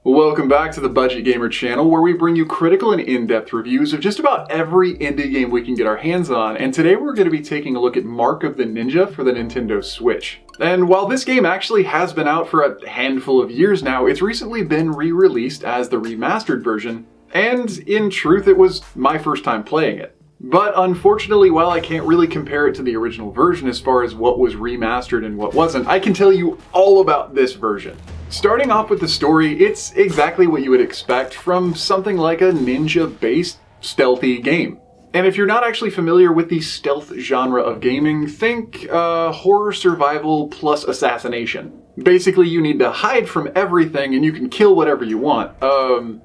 Welcome back to the Budget Gamer channel, where we bring you critical and in-depth reviews of just about every indie game we can get our hands on, and today we're going to be taking a look at Mark of the Ninja for the Nintendo Switch. And while this game actually has been out for a handful of years now, it's recently been re-released as the remastered version, and in truth it was my first time playing it. But unfortunately, while I can't really compare it to the original version as far as what was remastered and what wasn't, I can tell you all about this version. Starting off with the story, it's exactly what you would expect from something like a ninja-based stealthy game. And if you're not actually familiar with the stealth genre of gaming, think horror survival plus assassination. Basically, you need to hide from everything and you can kill whatever you want.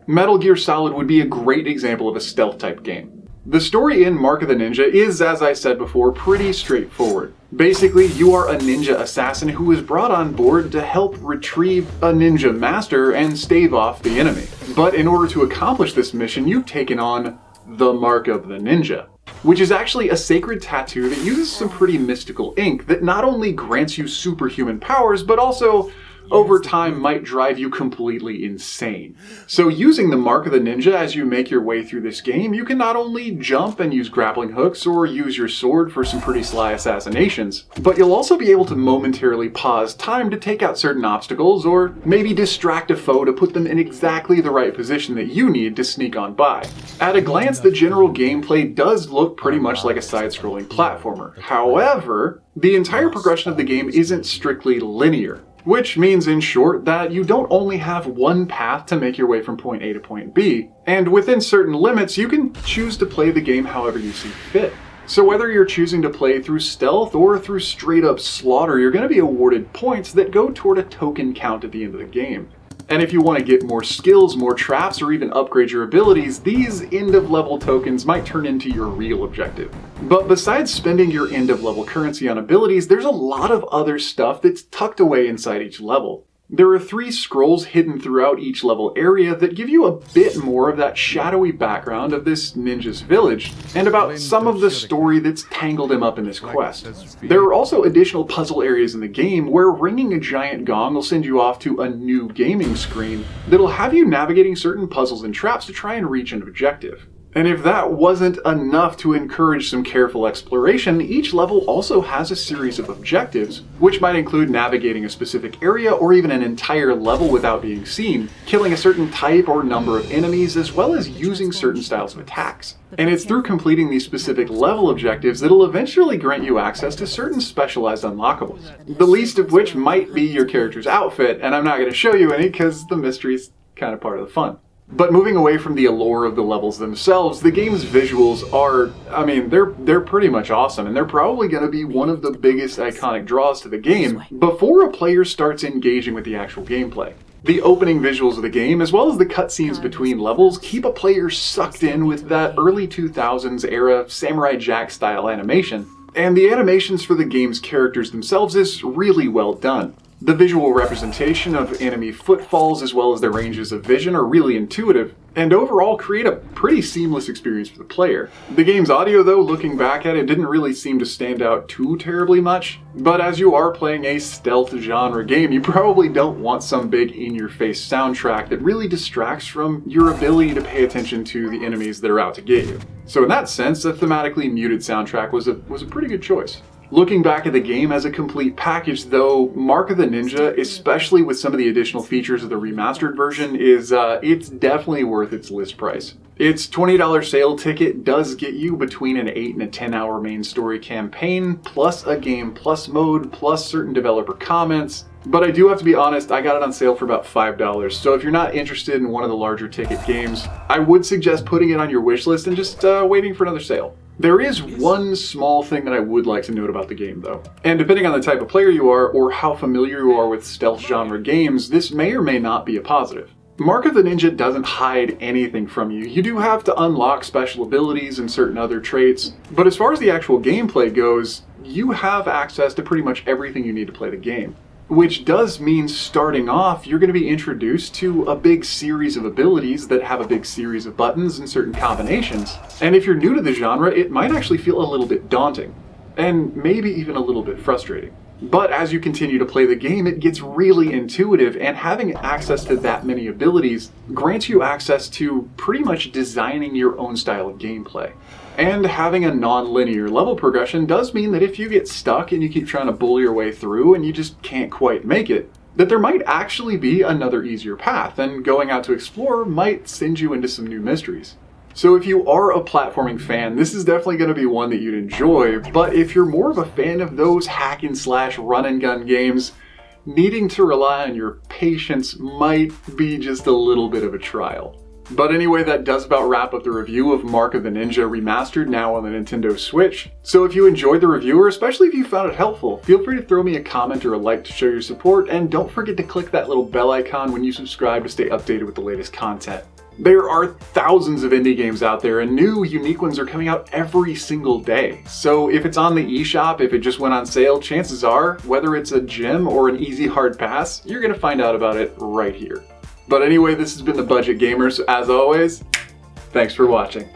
Metal Gear Solid would be a great example of a stealth type game. The story in Mark of the Ninja is, as I said before, pretty straightforward. Basically, you are a ninja assassin who is brought on board to help retrieve a ninja master and stave off the enemy. But in order to accomplish this mission, you've taken on the Mark of the Ninja, which is actually a sacred tattoo that uses some pretty mystical ink that not only grants you superhuman powers, but also over time might drive you completely insane. So using the Mark of the Ninja as you make your way through this game, you can not only jump and use grappling hooks or use your sword for some pretty sly assassinations, but you'll also be able to momentarily pause time to take out certain obstacles or maybe distract a foe to put them in exactly the right position that you need to sneak on by. At a glance, the general gameplay does look pretty much like a side-scrolling platformer. However, the entire progression of the game isn't strictly linear. Which means, in short, that you don't only have one path to make your way from point A to point B, and within certain limits, you can choose to play the game however you see fit. So whether you're choosing to play through stealth or through straight up slaughter, you're going to be awarded points that go toward a token count at the end of the game. And if you want to get more skills, more traps, or even upgrade your abilities, these end-of-level tokens might turn into your real objective. But besides spending your end-of-level currency on abilities, there's a lot of other stuff that's tucked away inside each level. There are 3 scrolls hidden throughout each level area that give you a bit more of that shadowy background of this ninja's village, and about some of the story that's tangled him up in this quest. There are also additional puzzle areas in the game where ringing a giant gong will send you off to a new gaming screen that'll have you navigating certain puzzles and traps to try and reach an objective. And if that wasn't enough to encourage some careful exploration, each level also has a series of objectives, which might include navigating a specific area or even an entire level without being seen, killing a certain type or number of enemies, as well as using certain styles of attacks. And it's through completing these specific level objectives that'll eventually grant you access to certain specialized unlockables. The least of which might be your character's outfit, and I'm not going to show you any because the mystery's kind of part of the fun. But moving away from the allure of the levels themselves, the game's visuals are, they're pretty much awesome, and they're probably going to be one of the biggest iconic draws to the game before a player starts engaging with the actual gameplay. The opening visuals of the game, as well as the cutscenes between levels, keep a player sucked in with that early 2000s era Samurai Jack style animation, and the animations for the game's characters themselves is really well done. The visual representation of enemy footfalls as well as their ranges of vision are really intuitive, and overall create a pretty seamless experience for the player. The game's audio, though, looking back at it, didn't really seem to stand out too terribly much, but as you are playing a stealth genre game, you probably don't want some big in-your-face soundtrack that really distracts from your ability to pay attention to the enemies that are out to get you. So in that sense, a thematically muted soundtrack was a pretty good choice. Looking back at the game as a complete package, though, Mark of the Ninja, especially with some of the additional features of the remastered version, it's definitely worth its list price. Its $20 sale ticket does get you between an 8 and a 10-hour main story campaign, plus a game plus mode, plus certain developer comments. But I do have to be honest, I got it on sale for about $5, so if you're not interested in one of the larger ticket games, I would suggest putting it on your wish list and just waiting for another sale. There is one small thing that I would like to note about the game, though. And depending on the type of player you are, or how familiar you are with stealth genre games, this may or may not be a positive. Mark of the Ninja doesn't hide anything from you. You do have to unlock special abilities and certain other traits, but as far as the actual gameplay goes, you have access to pretty much everything you need to play the game. Which does mean starting off, you're going to be introduced to a big series of abilities that have a big series of buttons and certain combinations. And if you're new to the genre, it might actually feel a little bit daunting, and maybe even a little bit frustrating. But as you continue to play the game, it gets really intuitive, and having access to that many abilities grants you access to pretty much designing your own style of gameplay. And having a non-linear level progression does mean that if you get stuck and you keep trying to bully your way through and you just can't quite make it, that there might actually be another easier path, and going out to explore might send you into some new mysteries. So if you are a platforming fan, this is definitely going to be one that you'd enjoy, but if you're more of a fan of those hack and slash run and gun games, needing to rely on your patience might be just a little bit of a trial. But anyway, that does about wrap up the review of Mark of the Ninja Remastered, now on the Nintendo Switch. So if you enjoyed the review, or especially if you found it helpful, feel free to throw me a comment or a like to show your support, and don't forget to click that little bell icon when you subscribe to stay updated with the latest content. There are thousands of indie games out there, and new, unique ones are coming out every single day. So if it's on the eShop, if it just went on sale, chances are, whether it's a gem or an easy hard pass, you're going to find out about it right here. But anyway, this has been the Budget Gamer, so as always, thanks for watching.